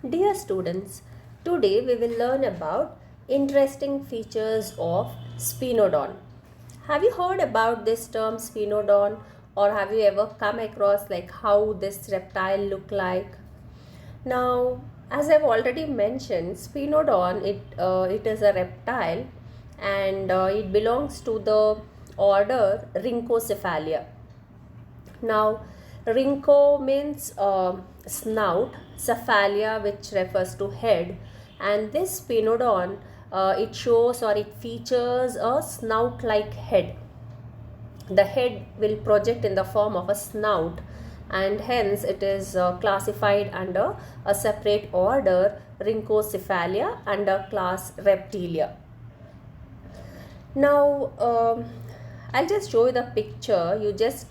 Dear students, today we will learn about interesting features of Spinodon. Have you heard about this term Spinodon, or have you ever come across like how this reptile look like? Now, as I've already mentioned, Spinodon it is a reptile and it belongs to the order Rhynchocephalia. Now, rhyncho means snout, cephalia, which refers to head, and this spinodon it shows or it features a snout-like head. The head will project in the form of a snout, and hence it is classified under a separate order Rhynchocephalia under class Reptilia. Now, I'll just show you the picture. You just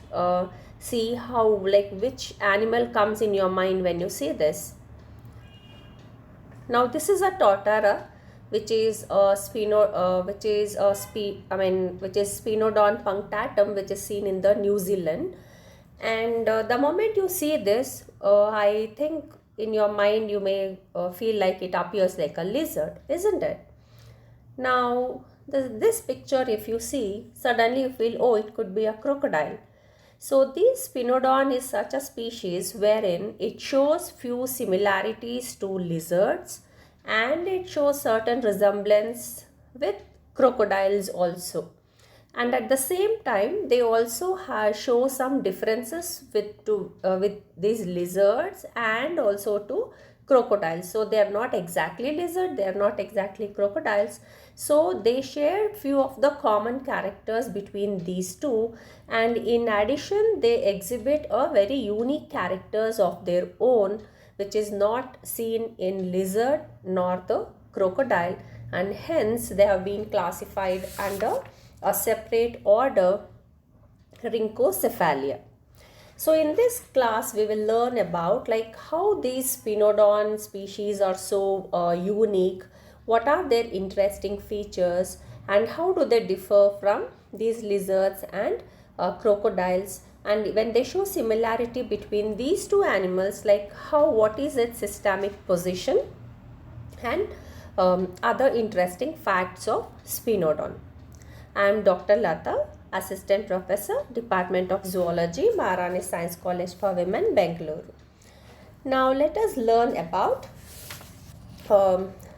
see how, like, which animal comes in your mind when you see this. Now, this is a tortara, which is which is Spinodon punctatum, which is seen in the New Zealand. And the moment you see this, I think in your mind you may feel like it appears like a lizard, isn't it? Now, this picture, if you see, suddenly you feel, oh, it could be a crocodile. So, this Spinodon is such a species wherein it shows few similarities to lizards and it shows certain resemblance with crocodiles also. And at the same time, they also show some differences with these lizards and also to crocodiles. So they are not exactly lizard, they are not exactly crocodiles. So they share few of the common characters between these two, and in addition they exhibit a very unique characters of their own, which is not seen in lizard nor the crocodile, and hence they have been classified under a separate order Rhynchocephalia. So in this class we will learn about like how these Spinodon species are so unique, what are their interesting features, and how do they differ from these lizards and crocodiles, and when they show similarity between these two animals, like what is its systemic position, and other interesting facts of Spinodon. I am Dr. Lata, Assistant Professor, Department of Zoology, Maharani Science College for Women, Bengaluru. Now let us learn about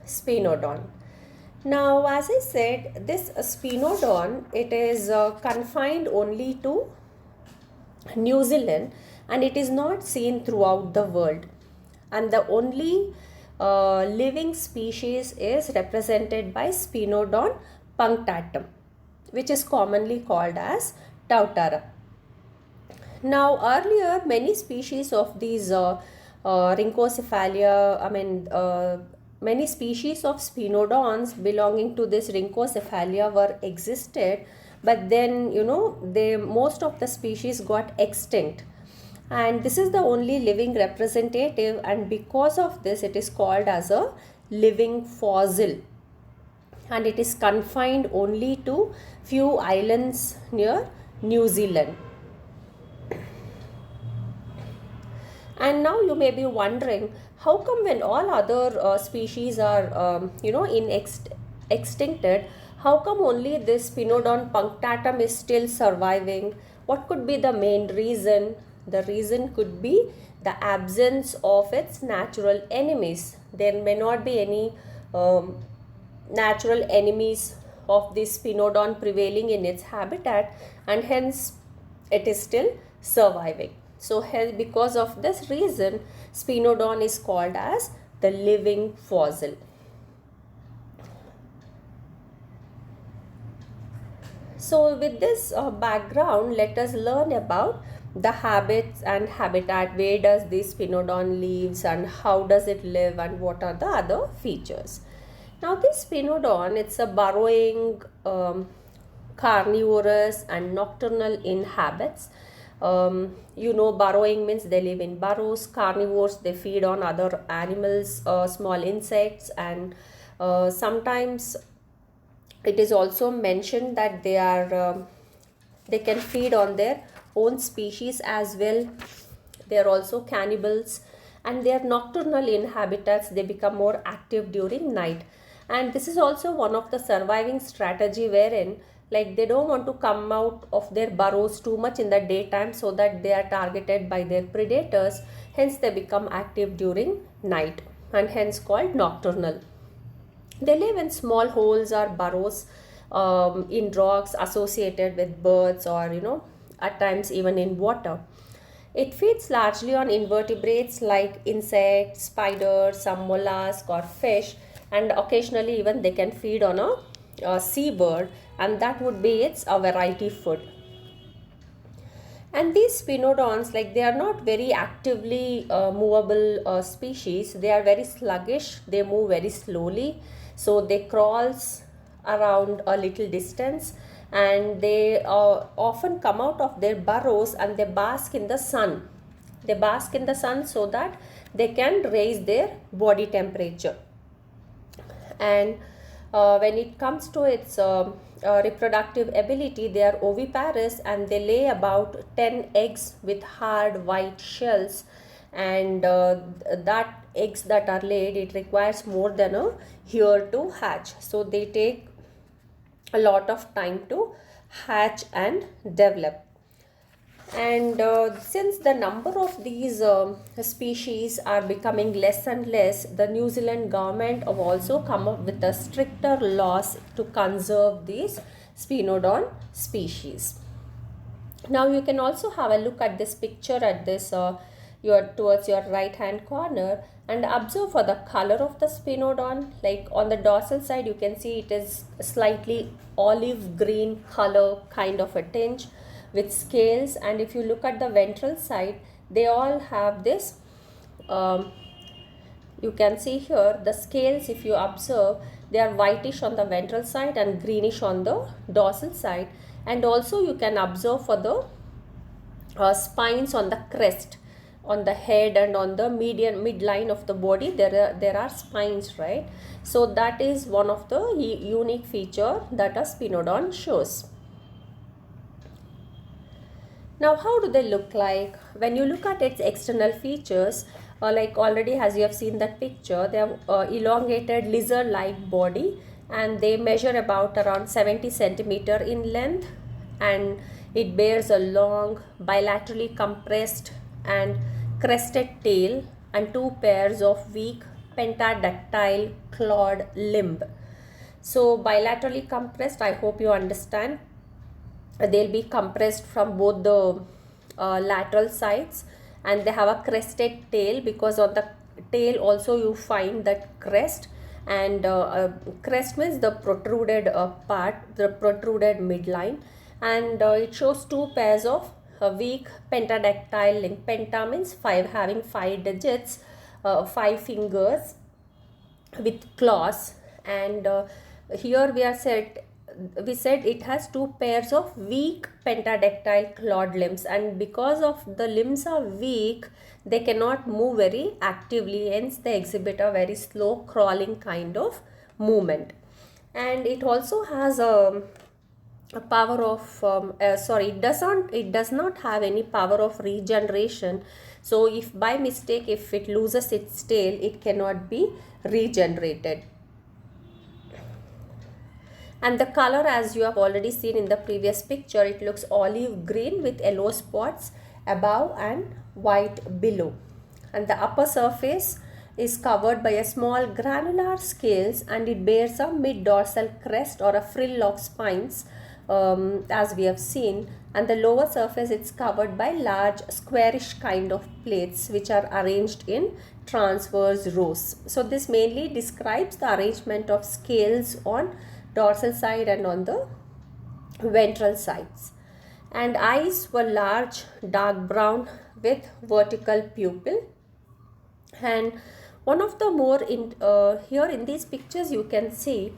Spinodon. Now, as I said, this Spinodon, it is confined only to New Zealand and it is not seen throughout the world. And the only living species is represented by Spinodon punctatum, which is commonly called as Tautara. Now, earlier, many species of these many species of Spinodons belonging to this Rhynchocephalia were existed, but then, most of the species got extinct. And this is the only living representative, and because of this, it is called as a living fossil, and it is confined only to few islands near New Zealand. And now you may be wondering, how come when all other species are extincted, how come only this Spinodon punctatum is still surviving? What could be the main reason? The reason could be the absence of its natural enemies. There may not be any natural enemies of this Spinodon prevailing in its habitat, and hence it is still surviving. So because of this reason, Spinodon is called as the living fossil. So with this background, let us learn about the habits and habitat. Where does this Spinodon lives and how does it live, and what are the other features? Now this Spinodon, it's a burrowing, carnivorous and nocturnal in habits. Burrowing means they live in burrows. Carnivores, they feed on other animals, small insects, and sometimes it is also mentioned that they can feed on their own species as well. They are also cannibals, and they are nocturnal in habitats. They become more active during night, and this is also one of the surviving strategy wherein like they don't want to come out of their burrows too much in the daytime so that they are targeted by their predators. Hence they become active during night and hence called nocturnal. They live in small holes or burrows in rocks associated with birds, or at times even in water. It feeds largely on invertebrates like insects, spiders, some mollusks or fish, and occasionally even they can feed on a seabird, and that would be its a variety food. And these spinodons, like they are not very actively movable species. They are very sluggish. They move very slowly. So they crawls around a little distance, and they often come out of their burrows and they bask in the sun. They bask in the sun so that they can raise their body temperature. And when it comes to its reproductive ability, they are oviparous and they lay about 10 eggs with hard white shells, and that eggs that are laid, it requires more than a year to hatch, so they take a lot of time to hatch and develop. And since the number of these species are becoming less and less, the New Zealand government have also come up with a stricter laws to conserve these spinodon species. Now you can also have a look at this picture at this towards your right hand corner, and observe for the color of the spinodon. Like on the dorsal side you can see it is slightly olive green color, kind of a tinge with scales, and if you look at the ventral side, they all have this you can see here the scales, if you observe, they are whitish on the ventral side and greenish on the dorsal side. And also you can observe for the spines on the crest, on the head, and on the midline of the body, there are spines, right? So that is one of the unique feature that a spinodon shows. Now how do they look like? When you look at its external features, like already as you have seen that picture, they have elongated lizard like body, and they measure about around 70 centimeter in length, and it bears a long bilaterally compressed and crested tail and two pairs of weak pentadactyl clawed limb. So bilaterally compressed, I hope you understand. They'll be compressed from both the lateral sides, and they have a crested tail because on the tail also you find that crest, and crest means the protruded part, the protruded midline, and it shows two pairs of weak pentadactyl link. Penta means 5, having 5 digits, 5 fingers with claws, and here we said it has two pairs of weak pentadactyl clawed limbs, and because of the limbs are weak, they cannot move very actively, hence they exhibit a very slow crawling kind of movement. And it also has a power of it does not have any power of regeneration. So if by mistake if it loses its tail, it cannot be regenerated. And the color, as you have already seen in the previous picture, it looks olive green with yellow spots above and white below, and the upper surface is covered by a small granular scales, and it bears a mid dorsal crest or a frill of spines, as we have seen, and the lower surface it's covered by large squarish kind of plates which are arranged in transverse rows. So this mainly describes the arrangement of scales on dorsal side and on the ventral sides. And eyes were large, dark brown with vertical pupil. And one of the more here in these pictures you can see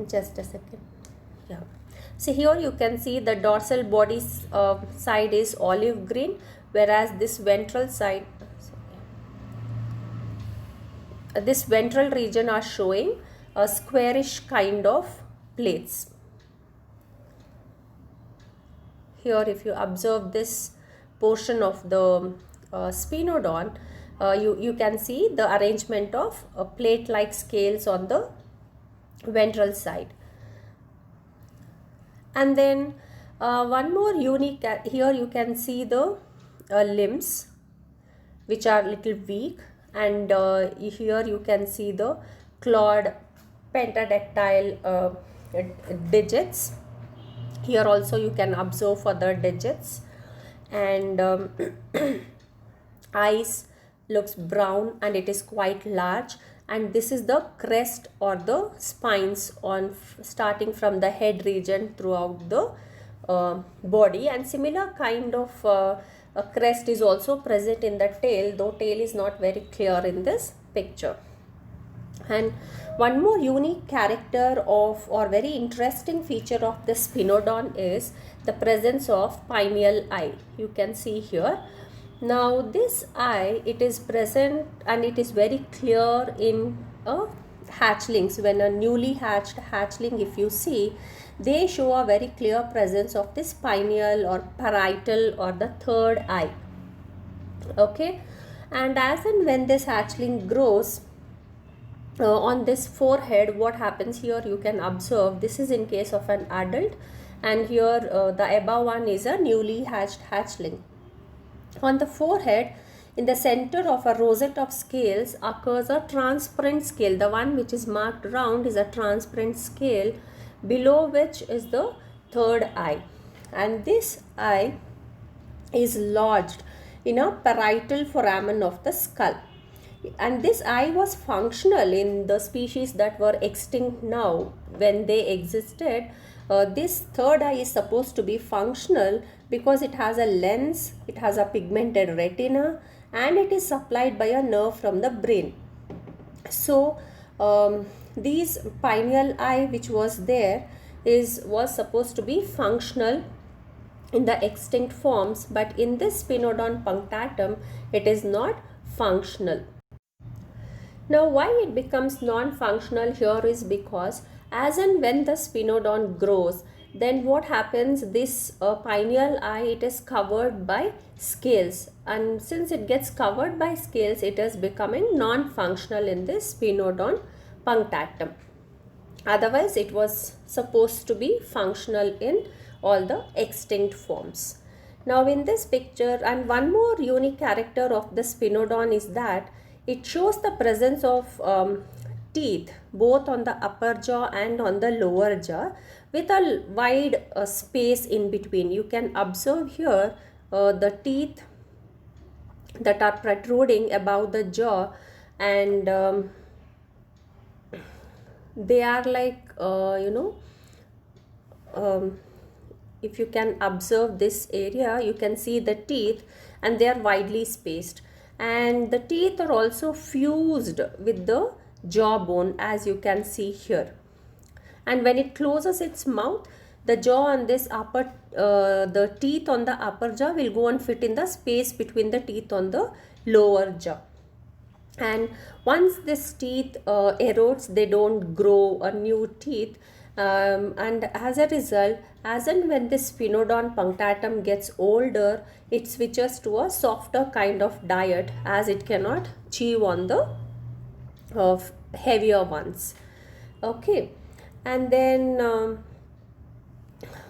just a second, yeah. So here you can see the dorsal body side is olive green, whereas this ventral side, this ventral region are showing a squarish kind of plates. here if you observe this portion of the spinodon, you can see the arrangement of plate-like scales on the ventral side. And then one more unique, here you can see the limbs which are little weak, and here you can see the clawed pentadactyl digits. Here also you can observe further digits, and eyes looks brown and it is quite large, and this is the crest or the spines on starting from the head region throughout the body, and similar kind of a crest is also present in the tail, though tail is not very clear in this picture. And one more unique character of or very interesting feature of the spinodon is the presence of pineal eye. You can see here. Now this eye, it is present and it is very clear in hatchlings. When a newly hatched hatchling, if you see, they show a very clear presence of this pineal or parietal or the third eye. Okay, and as and when this hatchling grows, on this forehead, what happens here, you can observe this is in case of an adult, and here the above one is a newly hatched hatchling. On the forehead, in the center of a rosette of scales occurs a transparent scale. The one which is marked round is a transparent scale, below which is the third eye, and this eye is lodged in a parietal foramen of the skull. And this eye was functional in the species that were extinct now. When they existed, this third eye is supposed to be functional because it has a lens, it has a pigmented retina, and it is supplied by a nerve from the brain. So these pineal eye which was there was supposed to be functional in the extinct forms, but in this Spinodon punctatum it is not functional. Now why it becomes non-functional here is because as and when the spinodon grows, then what happens, this pineal eye, it is covered by scales, and since it gets covered by scales, it is becoming non-functional in this spinodon punctatum. Otherwise it was supposed to be functional in all the extinct forms. Now in this picture, and one more unique character of the spinodon is that it shows the presence of teeth both on the upper jaw and on the lower jaw, with a wide space in between. You can observe here the teeth that are protruding above the jaw, and they are like if you can observe this area, you can see the teeth and they are widely spaced, and the teeth are also fused with the jawbone, as you can see here. And when it closes its mouth, the jaw on this upper the teeth on the upper jaw will go and fit in the space between the teeth on the lower jaw. And once this teeth erodes, they don't grow a new teeth, and as a result, as and when this spinodon punctatum gets older, it switches to a softer kind of diet, as it cannot chew on the heavier ones. Okay, and then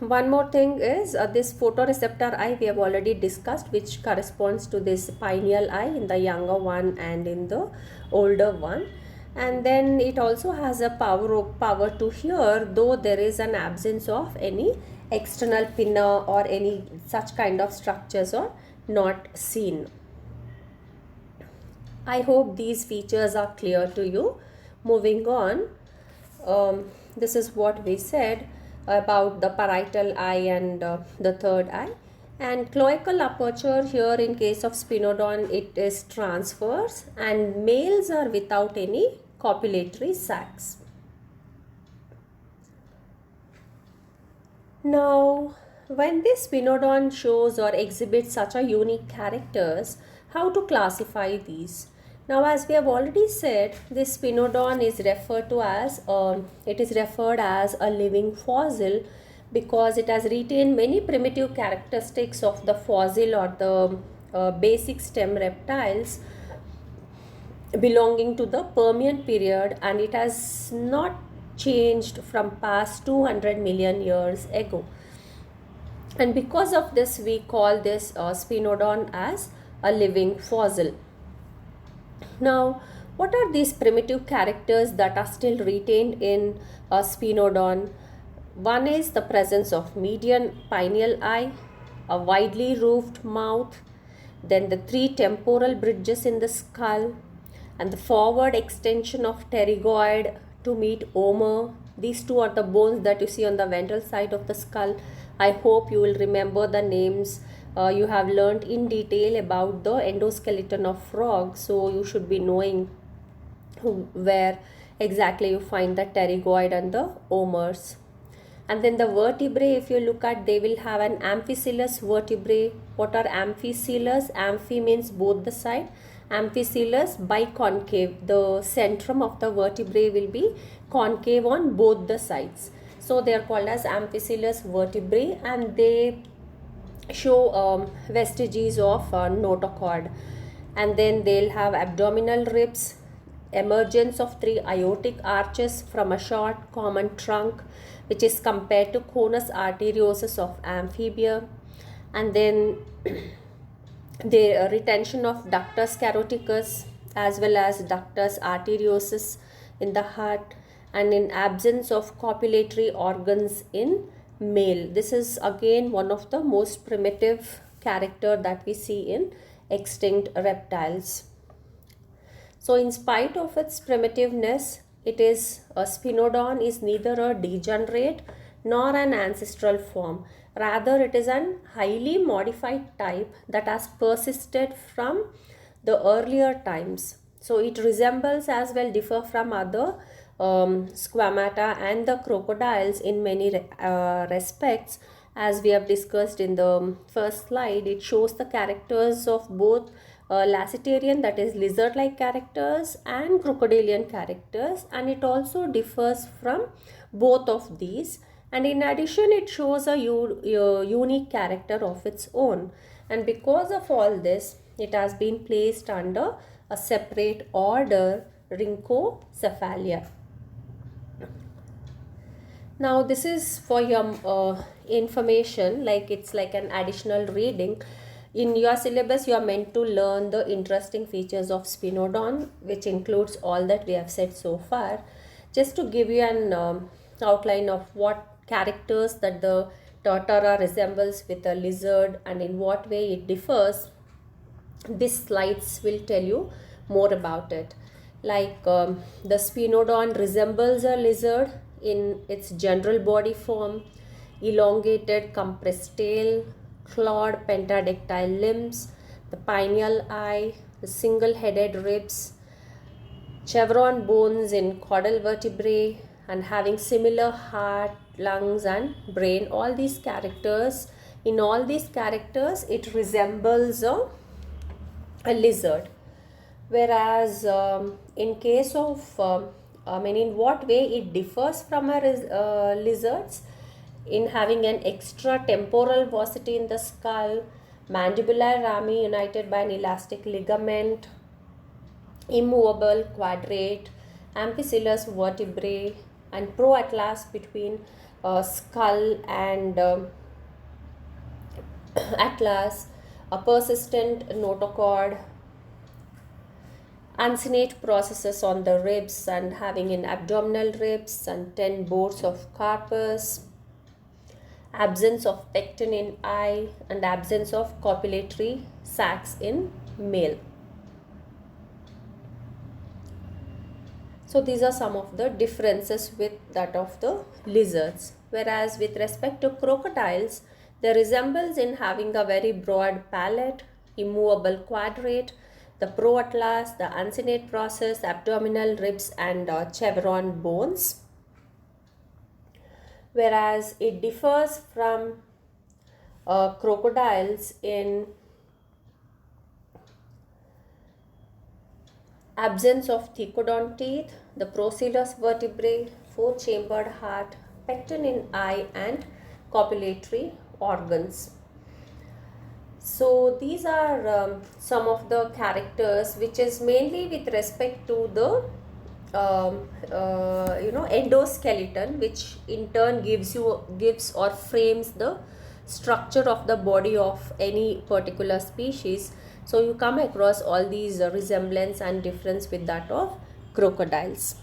one more thing is this photoreceptor eye we have already discussed, which corresponds to this pineal eye in the younger one and in the older one. And then it also has a power to hear, though there is an absence of any external pinna or any such kind of structures are not seen. I hope these features are clear to you. Moving on, this is what we said about the parietal eye and the third eye. And cloacal aperture here in case of spinodon, it is transverse, and males are without any copulatory sacs. Now, when this spinodon shows or exhibits such a unique characters, how to classify these? Now, as we have already said, this spinodon is referred to as it is referred as a living fossil, because it has retained many primitive characteristics of the fossil or the basic stem reptiles belonging to the Permian period, and it has not changed from past 200 million years ago. And because of this, we call this Spinodon as a living fossil. Now, what are these primitive characters that are still retained in a Spinodon? One is the presence of median pineal eye, a widely roofed mouth, then the three temporal bridges in the skull, and the forward extension of pterygoid to meet omer. These two are the bones that you see on the ventral side of the skull. I hope you will remember the names. You have learned in detail about the endoskeleton of frog, so you should be knowing where exactly you find the pterygoid and the omers. And then the vertebrae, if you look at, they will have an amphicellus vertebrae. What are amphicellus? Amphi means both the side. Amphicellus biconcave. The centrum of the vertebrae will be concave on both the sides. So they are called as amphicellus vertebrae, and they show vestiges of notochord. And then they'll have abdominal ribs, emergence of three aortic arches from a short common trunk, which is compared to conus arteriosus of amphibia. And then the retention of ductus caroticus as well as ductus arteriosus in the heart, and in absence of copulatory organs in male. This is again one of the most primitive character that we see in extinct reptiles. So in spite of its primitiveness, it is a Spinodon is neither a degenerate nor an ancestral form. Rather, it is an highly modified type that has persisted from the earlier times. So it resembles as well differ from other squamata and the crocodiles in many respects. As we have discussed in the first slide, it shows the characters of both Lacertarian, that is lizard-like characters, and crocodilian characters, and it also differs from both of these. And in addition, it shows a unique character of its own. And because of all this, it has been placed under a separate order, Rhynchocephalia. Now this is for your information, like it's like an additional reading. In your syllabus, you are meant to learn the interesting features of Spinodon, which includes all that we have said so far. Just to give you an outline of what characters that the Tortora resembles with a lizard and in what way it differs, these slides will tell you more about it. Like the Spinodon resembles a lizard in its general body form, elongated compressed tail, clawed pentadactyl limbs, the pineal eye, the single-headed ribs, chevron bones in caudal vertebrae, and having similar heart, lungs, and brain. All these characters, in all these characters, it resembles a lizard. Whereas in case of, in what way it differs from a lizards, in having an extra temporal velocity in the skull, mandibular rami united by an elastic ligament, immovable quadrate, amphicellus vertebrae, and proatlas between skull and atlas, a persistent notochord, uncinate processes on the ribs and having in abdominal ribs and 10 boards of carpus, absence of pecten in eye, and absence of copulatory sacs in male. So these are some of the differences with that of the lizards. Whereas with respect to crocodiles, they resembles in having a very broad palate, immovable quadrate, the proatlas, the uncinate process, abdominal ribs, and chevron bones. Whereas it differs from crocodiles in absence of thecodont teeth, the procellus vertebrae, 4-chambered heart, pecten in eye, and copulatory organs. So these are some of the characters, which is mainly with respect to the endoskeleton, which in turn gives or frames the structure of the body of any particular species. So you come across all these resemblance and difference with that of crocodiles.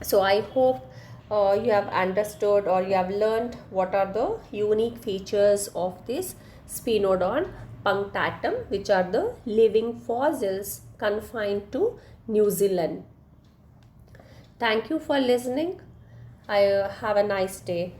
So I hope you have understood or you have learned what are the unique features of this Spinodon punctatum, which are the living fossils confined to New Zealand. Thank you for listening. I have a nice day.